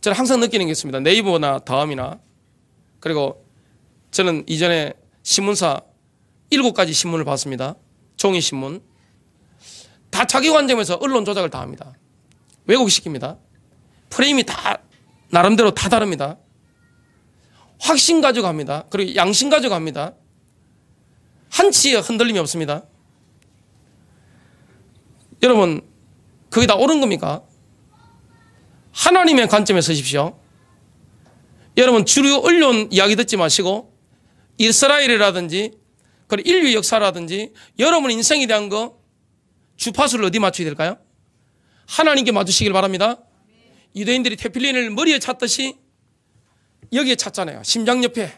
저는 항상 느끼는 게 있습니다. 네이버나 다음이나, 그리고 저는 이전에 신문사 7가지 신문을 봤습니다. 종이신문. 다 자기 관점에서 언론 조작을 다 합니다. 왜곡시킵니다. 프레임이 다 나름대로 다 다릅니다. 확신 가지고 합니다. 그리고 양심 가지고 합니다. 한치의 흔들림이 없습니다. 여러분, 그게 다 옳은 겁니까? 하나님의 관점에 서십시오. 여러분, 주류 언론 이야기 듣지 마시고 이스라엘이라든지 그리고 인류 역사라든지 여러분 인생에 대한 거 주파수를 어디 맞춰야 될까요? 하나님께 맞추시길 바랍니다. 유대인들이 테필린을 머리에 찼듯이 여기에 찼잖아요. 심장 옆에.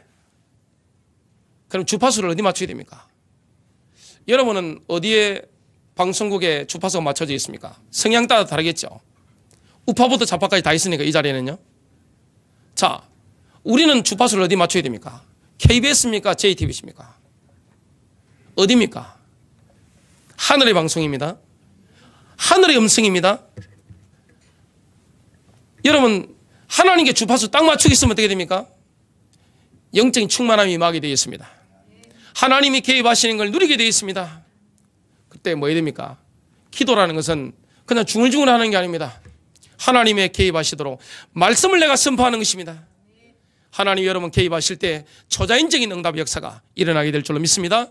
그럼 주파수를 어디 맞춰야 됩니까? 여러분은 어디에 방송국에 주파수가 맞춰져 있습니까? 성향 따라 다르겠죠. 우파부터 좌파까지 다 있으니까 이 자리에는요. 자, 우리는 주파수를 어디 맞춰야 됩니까? KBS입니까? JTBC입니까? 어디입니까? 하늘의 방송입니다. 하늘의 음성입니다. 여러분, 하나님께 주파수 딱 맞추기 있으면 어떻게 됩니까? 영적인 충만함이 임하게 되어 있습니다. 하나님이 개입하시는 걸 누리게 되어 있습니다. 그때 뭐 해야 됩니까? 기도라는 것은 그냥 중얼중얼 하는 게 아닙니다. 하나님의 개입하시도록 말씀을 내가 선포하는 것입니다. 하나님 여러분 개입하실 때 초자연적인 응답 역사가 일어나게 될 줄로 믿습니다.